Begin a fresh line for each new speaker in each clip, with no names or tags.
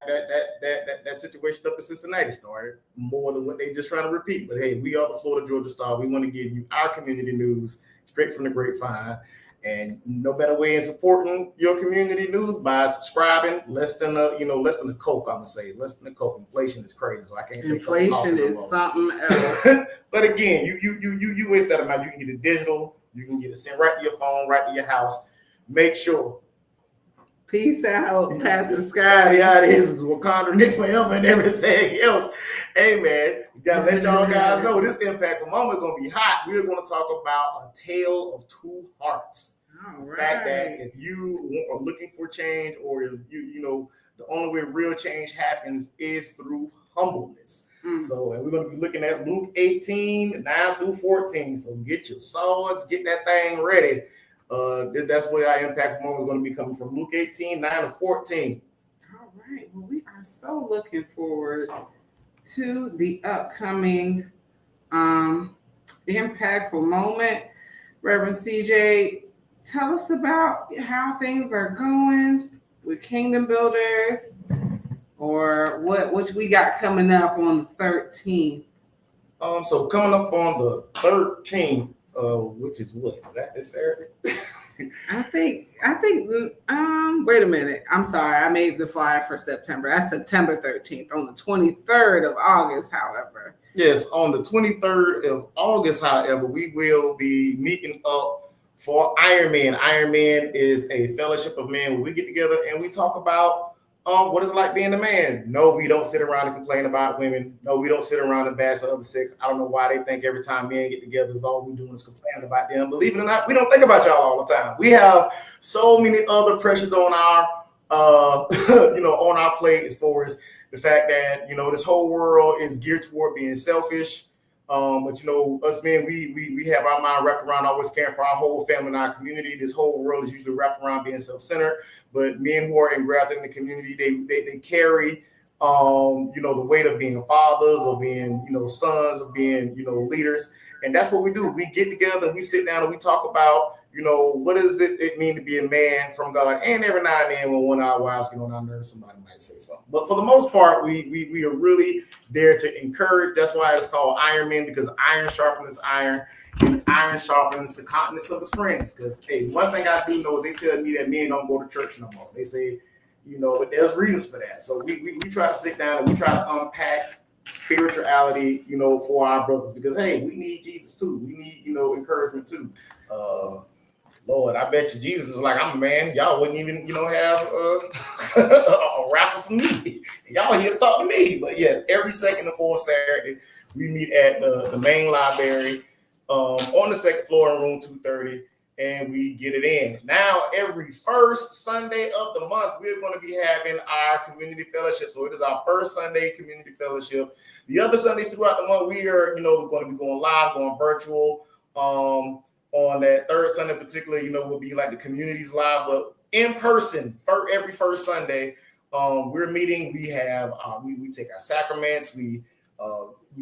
that situation up in Cincinnati started more than what they just trying to repeat. But hey, we are the Florida Georgia Star. We want to give you our community news straight from the grapevine. And no better way in supporting your community news by subscribing. Less than a Coke. I'm gonna say less than a Coke. Inflation is crazy, so I can't say
inflation is something else.
But again, you waste that amount. You can get it digital. You can get it sent right to your phone, right to your house. Make sure.
Peace out, Pastor Scotty.
Yeah, it is Wakanda Nick forever and everything else. Hey man, you gotta let y'all guys know this impactful moment is gonna be hot. We're gonna talk about a tale of two hearts.
All
the fact that if you are looking for change, or if you the only way real change happens is through humbleness. So, and we're going to be looking at Luke 18, 9 through 14. So get your swords, get that thing ready. That's where our impact moment is going to be coming from. Luke 18, 9 to 14.
All right. Well, we are so looking forward to the upcoming impactful moment. Reverend CJ, tell us about how things are going with Kingdom Builders, or what we got coming up on the 13th.
So coming up on the 13th, which is what? Is that this Saturday?
I think wait a minute. I'm sorry. I made the flyer for September. That's September 13th. On the 23rd of August, however.
Yes, on the 23rd of August, however, we will be meeting up for Iron Man. Iron Man is a fellowship of men where we get together and we talk about what it's like being a man. No, we don't sit around and complain about women. No, we don't sit around and bash the other sex. I don't know why they think every time men get together is all we're doing is complaining about them. Believe it or not, we don't think about y'all all the time. We have so many other pressures on our on our plate, as far as the fact that this whole world is geared toward being selfish. But us men, we have our mind wrapped around always caring for our whole family and our community. This whole world is usually wrapped around being self-centered. But men who are engrafted in the community, they carry the weight of being fathers, of being sons, of being leaders. And that's what we do. We get together and we sit down and we talk about what does it mean to be a man from God. And every now and then when one of our wives get on our nerves, somebody might say something. But for the most part, we are really there to encourage. That's why it's called Iron Man, because iron sharpens iron, and iron sharpens the countenance of his friend. Because hey, one thing I do know is they tell me that men don't go to church no more. They say, but there's reasons for that. So we try to sit down and we try to unpack spirituality, for our brothers, because hey, we need Jesus too. We need, encouragement too. Lord, I bet you Jesus is like, I'm a man. Y'all wouldn't even, have a raffle for me. Y'all here to talk to me. But yes, every second and fourth Saturday, we meet at the main library on the second floor in room 230, and we get it in. Now, every first Sunday of the month, we're going to be having our community fellowship. So it is our first Sunday community fellowship. The other Sundays throughout the month, we are, going to be going live, going virtual. On that third Sunday in particular, will be like the communities live, but in person for every first Sunday, we're meeting. We have we take our sacraments, we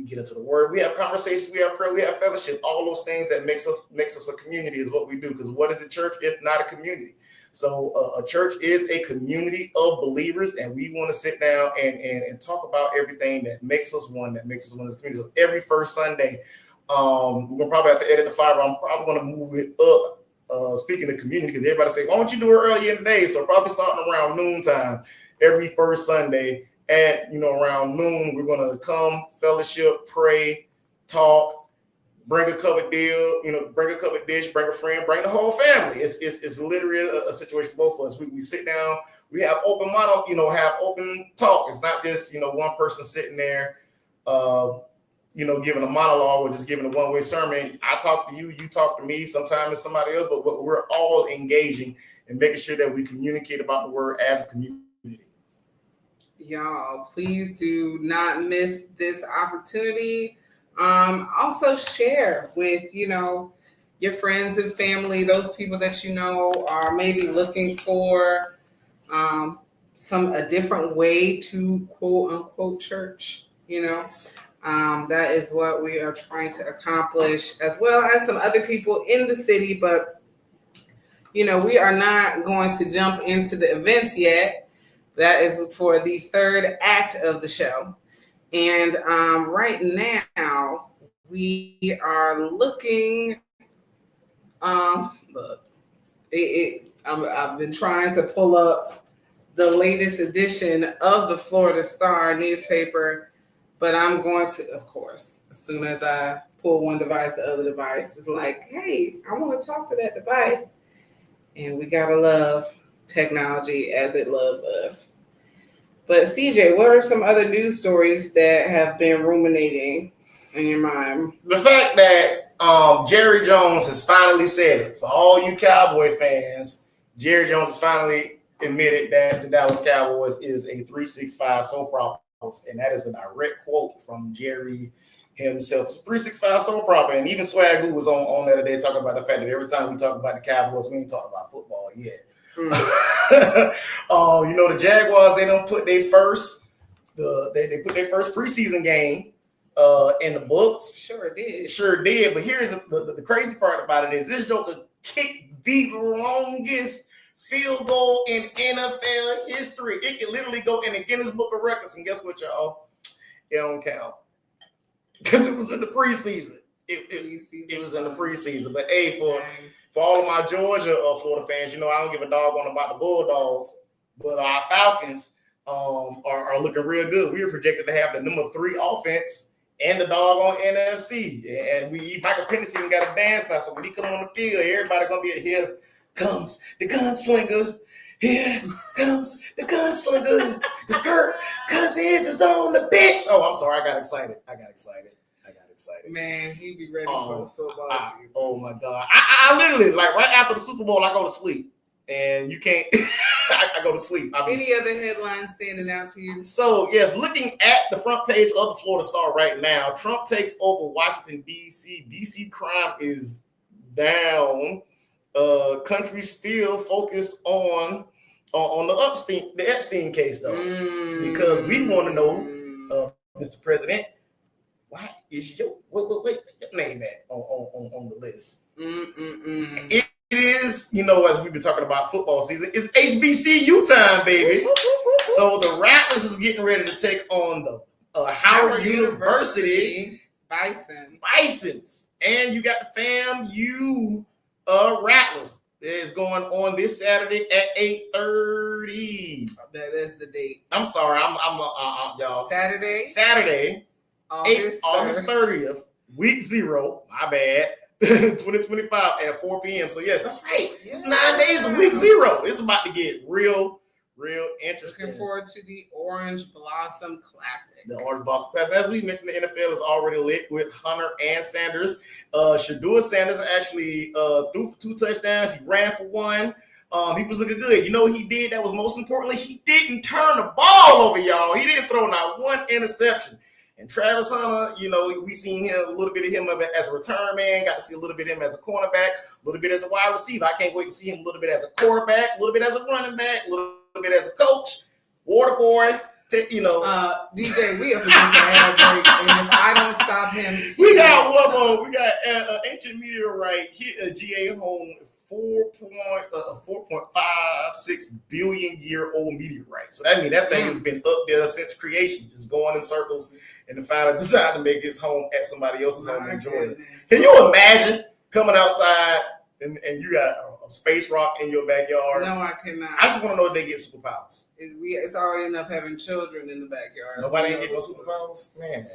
get into the word, we have conversations, we have prayer, we have fellowship. All those things that makes us a community is what we do. Because what is a church if not a community? So a church is a community of believers, and we want to sit down and talk about everything that makes us one, as a community. So every first Sunday. We're gonna probably have to edit the flyer, but I'm probably gonna move it up. Speaking of community, because everybody say, why don't you do it earlier in the day? So probably starting around noontime every first Sunday at around noon, we're gonna come, fellowship, pray, talk, bring a covered deal, bring a covered dish, bring a friend, bring the whole family. It's literally a situation for both of us. We sit down, we have open monologue, have open talk. It's not just one person sitting there giving a monologue or just giving a one-way sermon. I talk to you, you talk to me, sometimes it's somebody else, but we're all engaging and making sure that we communicate about the word as a community.
Y'all, please do not miss this opportunity. Also share with, your friends and family, those people that are maybe looking for a different way to quote unquote church, That is what we are trying to accomplish, as well as some other people in the city. But, we are not going to jump into the events yet. That is for the third act of the show. And right now, we are looking. Look, I've been trying to pull up the latest edition of the Florida Star newspaper, but I'm going to, of course, as soon as I pull one device, the other device is like, hey, I want to talk to that device. And we got to love technology as it loves us. But CJ, what are some other news stories that have been ruminating in your mind?
The fact that Jerry Jones has finally said it. For all you Cowboy fans, Jerry Jones has finally admitted that the Dallas Cowboys is a 365 soap opera, and that is a direct quote from Jerry himself. It's 365 soap opera, and even Swagoo was on that today talking about the fact that every time we talk about the Cowboys, we ain't talking about football yet. The Jaguars, they don't put their first they put their first preseason game in the books.
Sure did.
But here's the crazy part about it is this joker kicked the longest field goal in NFL history. It can literally go in the Guinness Book of Records, and guess what, y'all? It don't count because it was in the preseason. It was in the preseason. But hey, for all of my Georgia Florida fans, I don't give a doggone about the Bulldogs, but our Falcons are looking real good. We are projected to have the number 3 offense and the doggone NFC. And Michael Penix even got a dance now. So when he come on the field, everybody gonna be here comes the gunslinger. Here comes the gunslinger. Because Kirk Cousins is on the bench. Oh, I'm sorry. I got excited.
Man, he be ready for the football season.
Oh my God. I literally, like right after the Super Bowl, I go to sleep. And you can't, I go to sleep.
Any other headlines standing out to you?
So, yes, looking at the front page of the Florida Star right now, Trump takes over Washington, D.C. D.C. crime is down. Country still focused on the Epstein case, though. Because we want to know, Mr. President, why is your name at on the list? It is, as we've been talking about football season, it's HBCU time, baby. So the Rattlers is getting ready to take on the Howard University Bisons. And you got the FAMU Rattlers. It's going on this Saturday at 8:30.
That's the date.
I'm sorry, I'm y'all. Saturday. August 30th, week 0, my bad, 2025 at 4 p.m. So, yes, that's right. Yeah. It's 9 days to week 0. It's about to get real interesting.
Looking forward to the Orange Blossom Classic.
The Orange Blossom Classic. As we mentioned, the NFL is already lit with Hunter and Sanders. Shedeur Sanders actually threw for 2 touchdowns. He ran for 1. He was looking good. You know what he did? That was most importantly, he didn't turn the ball over, y'all. He didn't throw not 1 interception. And Travis Hunter, we seen him a little bit of him as a return man, got to see a little bit of him as a cornerback, a little bit as a wide receiver. I can't wait to see him a little bit as a quarterback, a little bit as a running back, a little bit as a coach, water boy.
DJ, we are producing an ad break, and if I don't stop him,
we got one more. We got ancient meteorite hit a GA home. 4.56 billion year old meteorite. So that means that thing has been up there since creation, just going in circles, and then finally decided to make its home at somebody else's home in Georgia. Can you imagine coming outside and you got a space rock in your backyard?
No, I cannot.
I just want to know if they get superpowers.
It's already enough having children in the backyard.
Nobody ain't getting no superpowers? Man.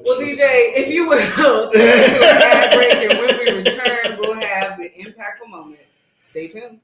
Well, DJ, if you will, take us to an ad break, and when we return, we'll have the impactful moment. Stay tuned.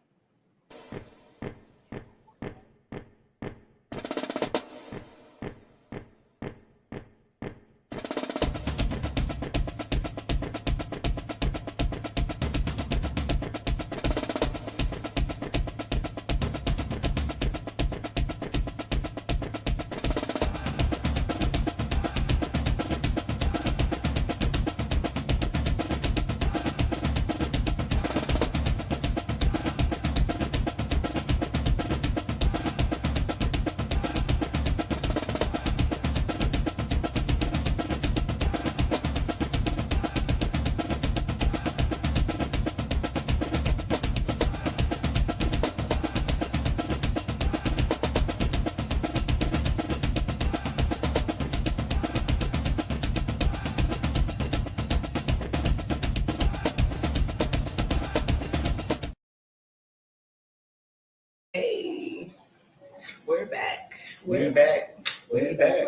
We're back.
We're back.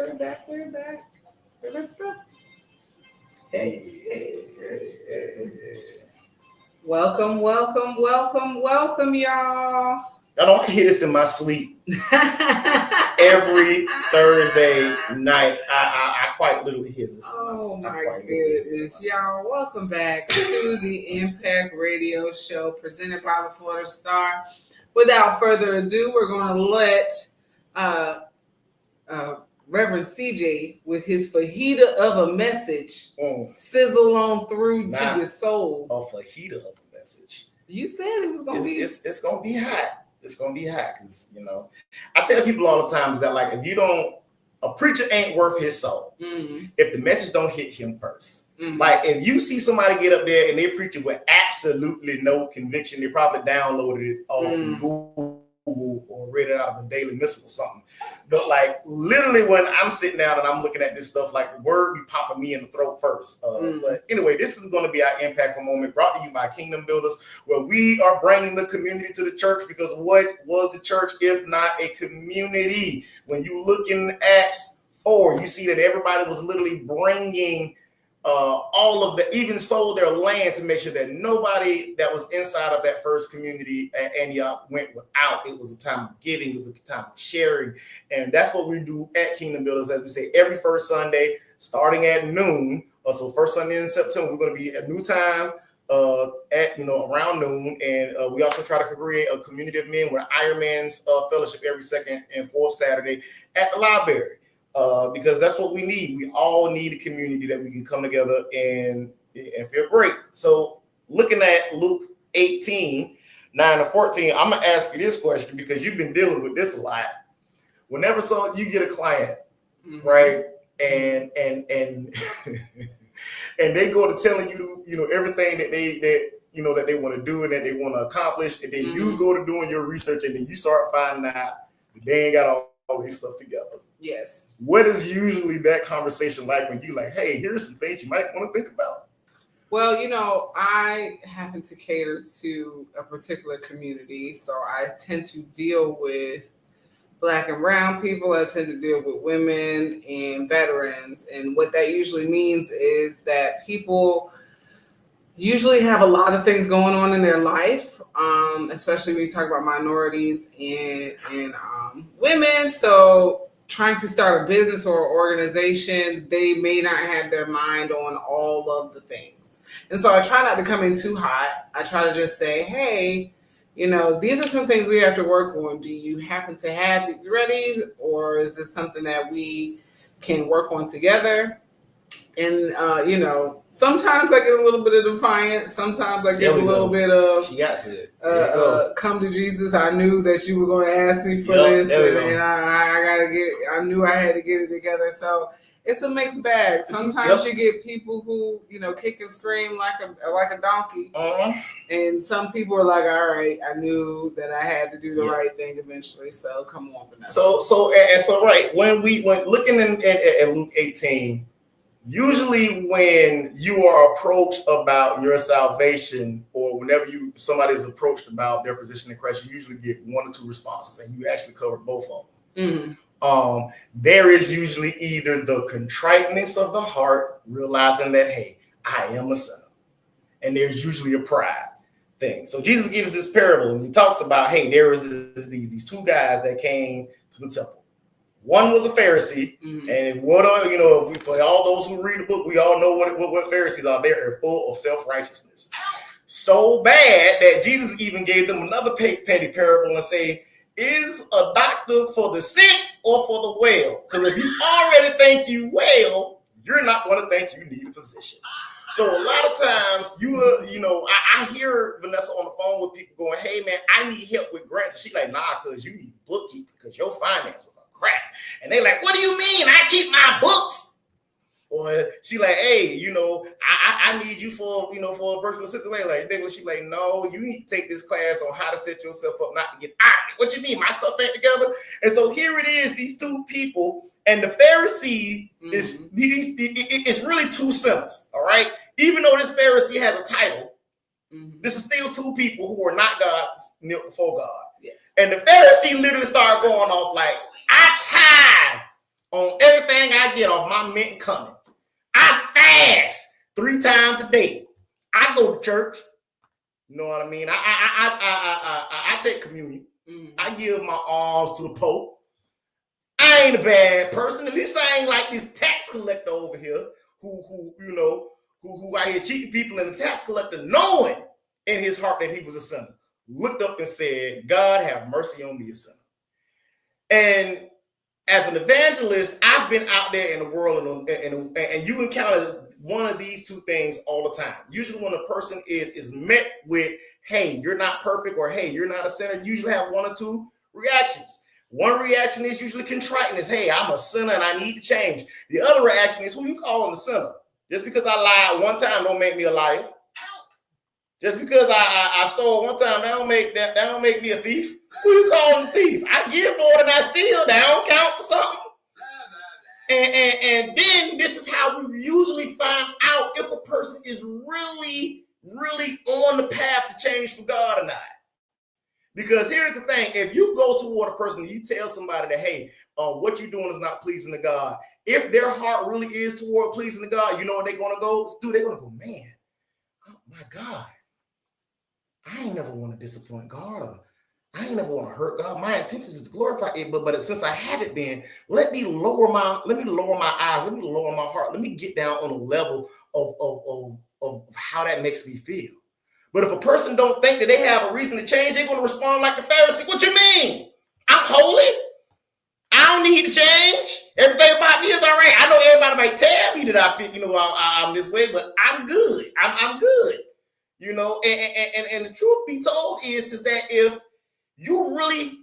Hey. Welcome, y'all.
I don't hear this in my sleep. Every Thursday night, I quite literally hear this.
Oh my goodness, y'all! Welcome back to the Impact Radio Show presented by the Florida Star. Without further ado, we're going to let Reverend CJ with his fajita of a message sizzle on through to your soul.
A fajita of a message.
You said it was going to be.
It's going to be hot. It's going to be hot because, I tell people all the time is that, like, if you don't, a preacher ain't worth his soul if the message don't hit him first. Like, if you see somebody get up there and they preach it with absolutely no conviction, they probably downloaded it off Google or read it out of a daily missile or something. But, like, literally when I'm sitting down and I'm looking at this stuff, like, the word be popping me in the throat first. But anyway, this is going to be our impactful moment brought to you by Kingdom Builders, where we are bringing the community to the church, because what was the church if not a community? When you look in Acts 4, you see that everybody was literally bringing all of the, even sold their land to make sure that nobody that was inside of that first community at Antioch went without. It was a time of giving. It was a time of sharing. And that's what we do at Kingdom Builders. As we say, every first Sunday, starting at noon. So first Sunday in September, we're going to be at new time at, around noon. And we also try to create a community of men with Ironman's fellowship every second and fourth Saturday at the library. Because that's what we need. We all need a community that we can come together and feel great. So looking at Luke 18, 9-14, I'm going to ask you this question because you've been dealing with this a lot. Whenever you get a client, right? And and they go to telling you, everything that they want to do and that they want to accomplish. And then you go to doing your research and then you start finding out that they ain't got all this stuff together.
Yes.
What is usually that conversation like when you like, hey, here's some things you might want to think about?
Well, I happen to cater to a particular community, so I tend to deal with Black and brown people. I tend to deal with women and veterans. And what that usually means is that people usually have a lot of things going on in their life, especially when you talk about minorities and women. So trying to start a business or organization, they may not have their mind on all of the things. And so I try not to come in too hot. I try to just say, hey, these are some things we have to work on. Do you happen to have these ready? Or is this something that we can work on together? And, sometimes I get a little bit of defiance. Sometimes I get a little bit of,
she got to it.
Come to Jesus. I knew that you were going to ask me for this. And I knew I had to get it together. So it's a mixed bag. Sometimes you get people who, kick and scream like a donkey. And some people are like, all right, I knew that I had to do the right thing eventually. So come on, Vanessa.
So right. When looking at Luke 18, usually when you are approached about your salvation or whenever somebody is approached about their position in Christ, you usually get one or two responses, and you actually cover both of them. There is usually either the contriteness of the heart, realizing that, hey, I am a sinner. And there's usually a pride thing. So Jesus gives this parable and he talks about, hey, there was these two guys that came to the temple. One was a Pharisee, and for all those who read the book, we all know what Pharisees are. They're full of self-righteousness. So bad that Jesus even gave them another petty parable and say, is a doctor for the sick or for the well? Because if you already think you well, you're not going to think you need a physician. So a lot of times I hear Vanessa on the phone with people going, hey man, I need help with grants. And she's like, nah, because you need bookkeeping because your finances are crap. And they're like, what do you mean? I keep my books. Or she like, hey, I need you for a personal assistant. She like, no, you need to take this class on how to set yourself up not to get out. What you mean? My stuff ain't together. And so here it is, these two people, and the Pharisee is really two sinners. All right. Even though this Pharisee has a title, this is still two people who are not God's before God. Yes. And the Pharisee literally started going off like, I on everything I get off my mint and cumin. I fast 3 times a day. I go to church. You know what I mean? I take communion. Mm-hmm. I give my alms to the Pope. I ain't a bad person. At least I ain't like this tax collector over here who out here cheating people, and the tax collector, knowing in his heart that he was a sinner, looked up and said, God, have mercy on me, a sinner. And as an evangelist, I've been out there in the world, and you encounter one of these two things all the time. Usually when a person is met with, hey, you're not perfect, or hey, you're not a sinner, you usually have one or two reactions. One reaction is usually contriteness. Hey, I'm a sinner and I need to change. The other reaction is, who you calling a sinner? Just because I lied one time don't make me a liar. Just because I stole one time, that don't make me a thief. Who you calling a thief? I give more than I steal. That don't count for something. And then this is how we usually find out if a person is really, really on the path to change for God or not. Because here's the thing, if you go toward a person and you tell somebody that, hey, what you're doing is not pleasing to God, if their heart really is toward pleasing to God, you know what they're going to go do? They're going to go, man, oh my God, I ain't never want to disappoint God, or I ain't never want to hurt God. My intention is to glorify it, but since I haven't been, let me lower my eyes, let me lower my heart, let me get down on a level of how that makes me feel. But if a person don't think that they have a reason to change, they're going to respond like the Pharisee. What you mean? I'm holy. I don't need to change. Everything about me is all right. I know everybody might tell me that I feel, I'm this way, but I'm good. I'm good. And the truth be told is that if you really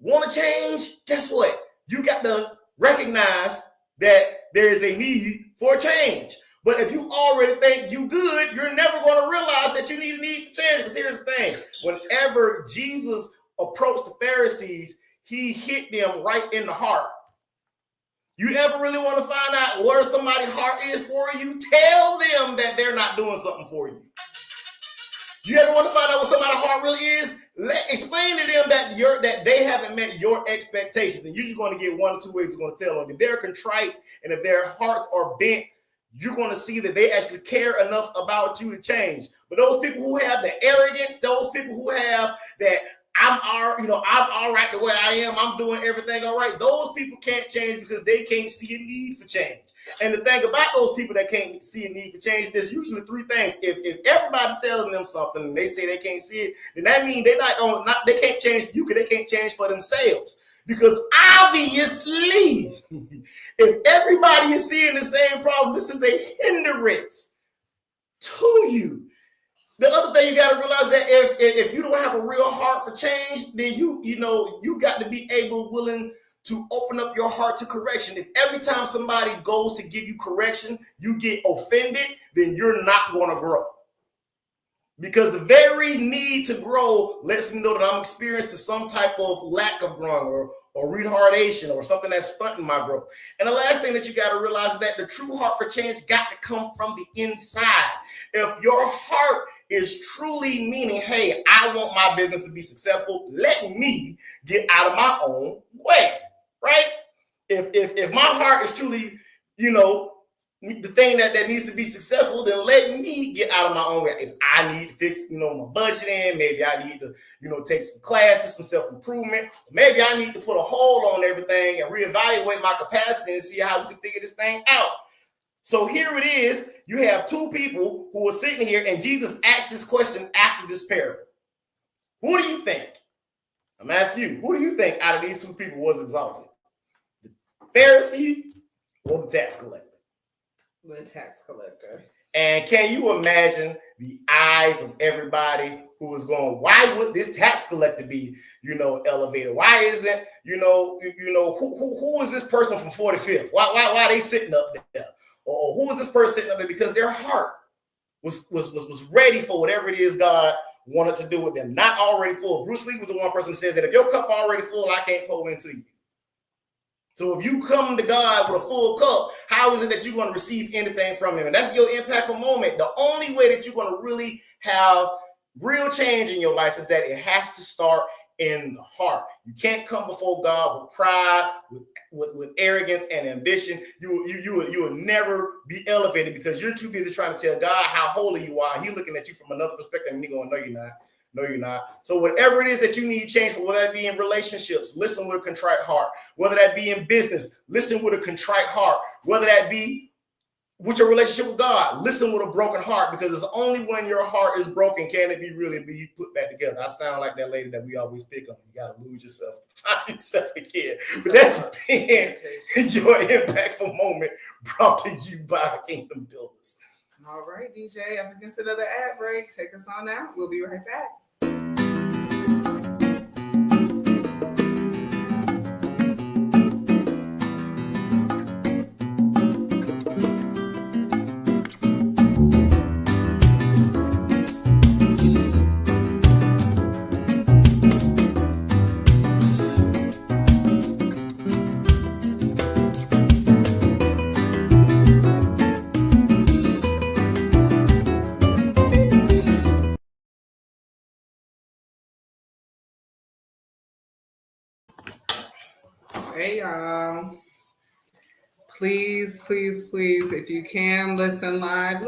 want to change, guess what? You got to recognize that there is a need for change. But if you already think you good, you're never going to realize that you need a need for change. Because here's the thing. Whenever Jesus approached the Pharisees, he hit them right in the heart. You ever really want to find out where somebody's heart is for you? Tell them that they're not doing something for you. You ever want to find out what somebody's heart really is? Explain to them that they haven't met your expectations. And you're just going to get one or two ways you're going to tell them. If they're contrite and if their hearts are bent, you're going to see that they actually care enough about you to change. But those people who have the arrogance, those people who have that I'm all right the way I am, I'm doing everything all right, those people can't change because they can't see a need for change. And the thing about those people that can't see a need for change, there's usually three things. If everybody telling them something and they say they can't see it, then that means they can't change for you because they can't change for themselves. Because obviously, if everybody is seeing the same problem, this is a hindrance to you. The other thing you got to realize that if you don't have a real heart for change, then you got to be willing to open up your heart to correction. If every time somebody goes to give you correction, you get offended, then you're not going to grow. Because the very need to grow lets me know that I'm experiencing some type of lack of growing or retardation or something that's stunting my growth. And the last thing that you got to realize is that the true heart for change got to come from the inside. If your heart is truly meaning, hey, I want my business to be successful, let me get out of my own way, right? If my heart is truly, the thing that needs to be successful, then let me get out of my own way. If I need to fix, my budgeting, maybe I need to, take some classes, some self-improvement. Maybe I need to put a hold on everything and reevaluate my capacity and see how we can figure this thing out. So here it is. You have two people who are sitting here, and Jesus asked this question after this parable. Who do you think? I'm asking you, who do you think out of these two people was exalted? The Pharisee or the tax collector?
The tax collector.
And can you imagine the eyes of everybody who was going, why would this tax collector be, elevated? Why isn't, who is this person from 45th? Why are they sitting up there? Or who is this person sitting up there? Because their heart was ready for whatever it is God wanted to do with them. Not already full. Bruce Lee was the one person that says that if your cup already full, I can't pour into you. So if you come to God with a full cup, how is it that you're going to receive anything from him? And that's your impactful moment. The only way that you're going to really have real change in your life is that it has to start in the heart. You can't come before God with pride, with arrogance and ambition. You will never be elevated because you're too busy trying to tell God how holy you are. He's looking at you from another perspective and he's going, no, you're not. No, you're not. So whatever it is that you need change for, whether that be in relationships, listen with a contrite heart. Whether that be in business, listen with a contrite heart. Whether that be with your relationship with God, listen with a broken heart, because it's only when your heart is broken can it really be put back together. I sound like that lady that we always pick on. You got to lose yourself to find yourself again. But that's been your impactful moment brought to you by Kingdom Builders.
All right, DJ, up against another ad break. Take us on out. We'll be right back. Hey, y'all. Please, if you can, listen live.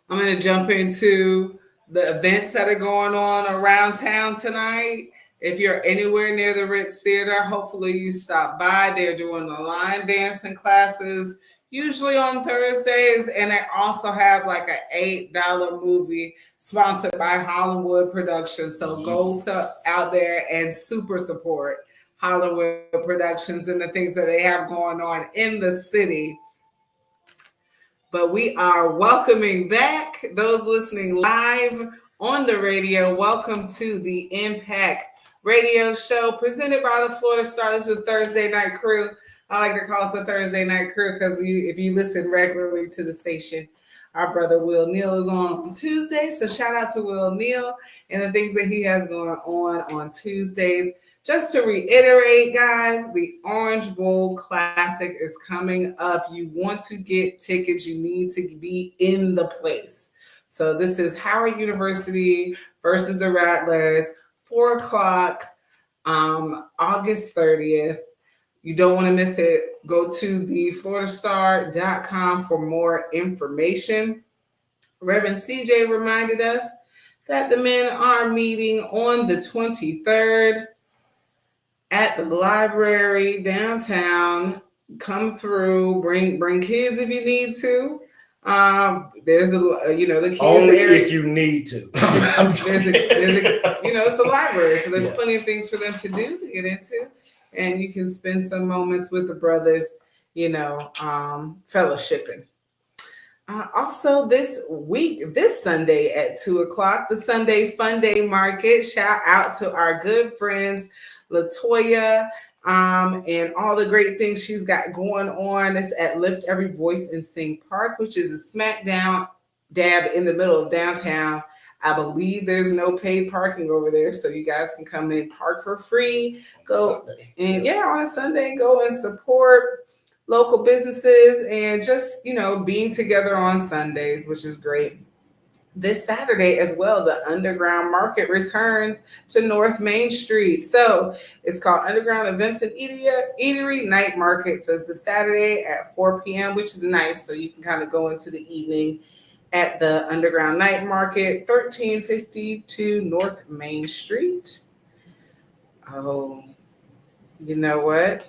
I'm going to jump into the events that are going on around town tonight. If you're anywhere near the Ritz Theater, hopefully you stop by. They're doing the line dancing classes, usually on Thursdays. And they also have like an $8 movie sponsored by Hollywood Productions. So go out there and super support Hollywood Productions and the things that they have going on in the city. But we are welcoming back those listening live on the radio. Welcome to the Impact Radio Show presented by the Florida Star. This is a Thursday night crew. I like to call us a Thursday night crew because if you listen regularly to the station, our brother Will Neal is on Tuesday. So shout out to Will Neal and the things that he has going on Tuesdays. Just to reiterate, guys, the Orange Bowl Classic is coming up. You want to get tickets, you need to be in the place. So this is Howard University versus the Rattlers, 4 o'clock, August 30th. You don't want to miss it. Go to the floridastar.com for more information. Reverend CJ reminded us that the men are meeting on the 23rd at the library downtown. Come through, bring kids if you need to. There's the kids
only
area.
If you need to.
It's a library, so there's plenty of things for them to do, to get into, and you can spend some moments with the brothers, fellowshipping. Also this Sunday at 2 o'clock, the Sunday Fun Day Market. Shout out to our good friends Latoya, and all the great things she's got going on. It's at Lift Every Voice and Sing Park, which is a smack dab in the middle of downtown. I believe there's no paid parking over there, so you guys can come in, park for free. Go and on a Sunday, go and support local businesses and just being together on Sundays, which is great. This Saturday as well, the Underground Market returns to North Main Street. So it's called Underground Events and Eatery Night Market. So it's the Saturday at 4 p.m., which is nice. So you can kind of go into the evening at the Underground Night Market, 1352 North Main Street. Oh, you know what?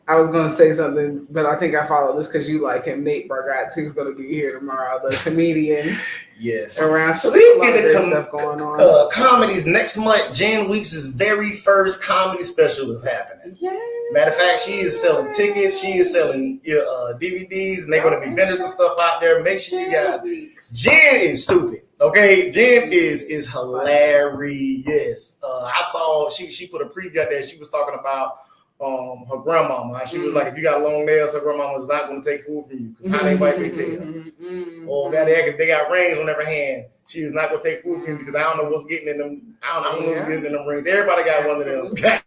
I was going to say something, but I think I follow this because you like him. Nate Bargatze, who's going to be here tomorrow, the comedian.
Yes.
Around
stuff going on. Comedies next month. Jan Weeks' very first comedy special is happening. Yeah. Matter of fact, she is selling tickets. She is selling DVDs, and they're going to be vendors and stuff out there. Make sure you guys. Jan is stupid. Okay, Jan is hilarious. I saw she put a preview out there. She was talking about her grandmama. She was like, if you got long nails, her grandmama is not going to take food from you because how they wipe their tail. Or they got rings on every hand. She is not going to take food from you because I don't know what's getting in them. I don't know what's getting in them rings. Everybody got one of them. Got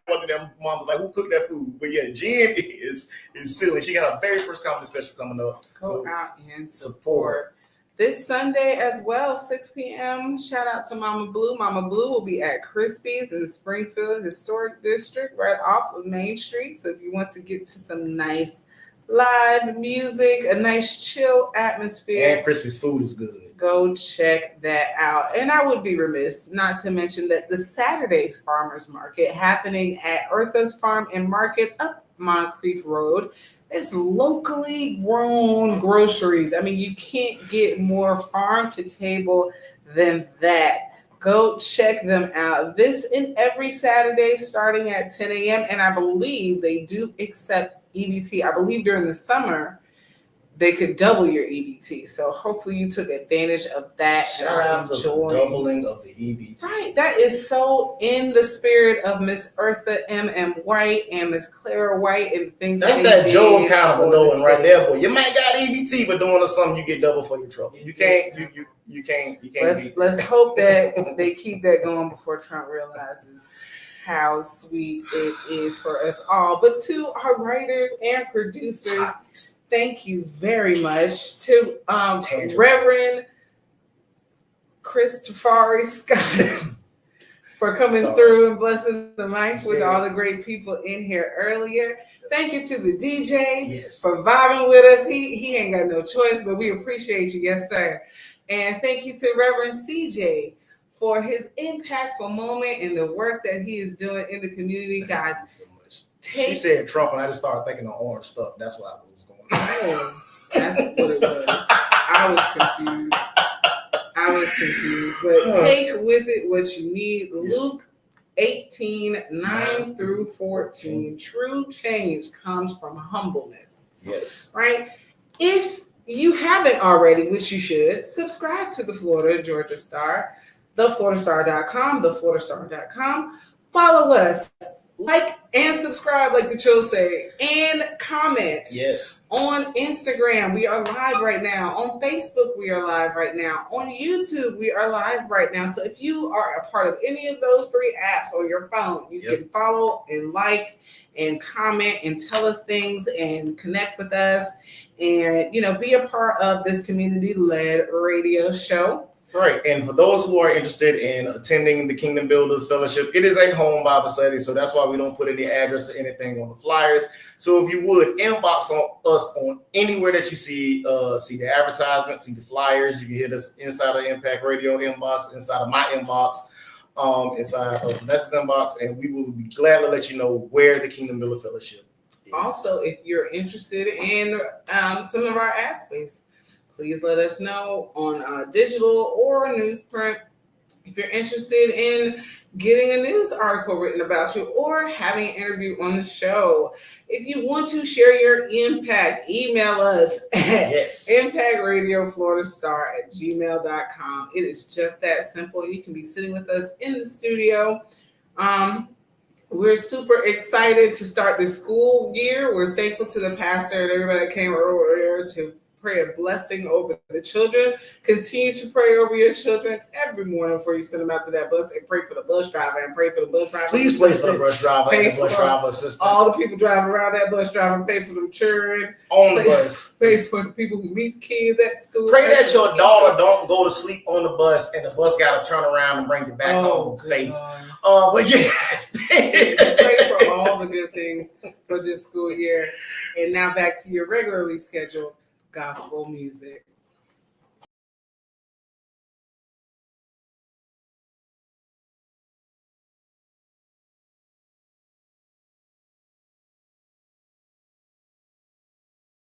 one of them. Mama's like, who cooked that food? But yeah, Jen is silly. She got her very first comedy special coming up.
Go out and support this Sunday as well, 6 p.m. Shout out to Mama Blue. Mama Blue will be at Crispy's in the Springfield Historic District, right off of Main Street. So if you want to get to some nice live music, a nice chill atmosphere,
and Crispy's food is good.
Go check that out. And I would be remiss not to mention that the Saturday's Farmers Market happening at Eartha's Farm and Market up Moncrief Road is locally grown groceries. I mean, you can't get more farm to table than that. Go check them out. This and every Saturday starting at 10 a.m. And I believe they do accept EBT. I believe during the summer, they could double your EBT. So hopefully you took advantage of that.
Shout out to the doubling of the EBT.
Right. That is so in the spirit of Miss Eartha M.M. White and Miss Clara White and things.
That's that Joe accountable knowing right there, boy. You might got EBT, but doing something you get double for your trouble. You can't. You can't.
Let's hope that they keep that going before Trump realizes how sweet it is for us all. But to our writers and producers, thank you very much. To Reverend Christopher Scott for coming through and blessing the mic with all the great people in here earlier. Thank you to the DJ for vibing with us. He ain't got no choice, but we appreciate you. Yes, sir. And thank you to Reverend CJ for his impactful moment and the work that he is doing in the community. Guys,
thank you so much. She said Trump, and I just started thinking of orange stuff. That's what was going on.
Oh, that's what it was. I was confused. But take with it what you need. Yes. Luke 18:9 through 14. True change comes from humbleness.
Yes.
Right? If you haven't already, which you should, subscribe to the Florida Georgia Star, thefloridastar.com, thefloridastar.com. Follow us, like and subscribe, like the Cho say, and comment.
Yes.
On Instagram, we are live right now. On Facebook, we are live right now. On YouTube, we are live right now. So if you are a part of any of those three apps on your phone, you can follow and like and comment and tell us things and connect with us and, be a part of this community-led radio show.
Right. And for those who are interested in attending the Kingdom Builders Fellowship, it is a home Bible study. So that's why we don't put any address or anything on the flyers. So if you would inbox on us on anywhere that you see the advertisement, see the flyers, you can hit us inside of Impact Radio inbox, inside of my inbox, inside of Vanessa's inbox, and we will be glad to let you know where the Kingdom Builder Fellowship is.
Also, if you're interested in some of our ad space, please let us know on digital or newsprint. If you're interested in getting a news article written about you or having an interview on the show, if you want to share your impact, email us at impactradiofloridastar@gmail.com. It is just that simple. You can be sitting with us in the studio. We're super excited to start the school year. We're thankful to the pastor and everybody that came earlier to pray a blessing over the children. Continue to pray over your children every morning before you send them out to that bus, and pray for the bus driver and pray for the bus driver.
Please pray for the bus driver and the bus driver assistant.
All the people driving around that bus driver, pay for them children.
On the bus.
Pray for the people who meet kids at school.
Pray that your daughter don't go to sleep on the bus and the bus got to turn around and bring you back home. Faith. But yes.
Pray for all the good things for this school year. And now back to your regularly scheduled gospel music.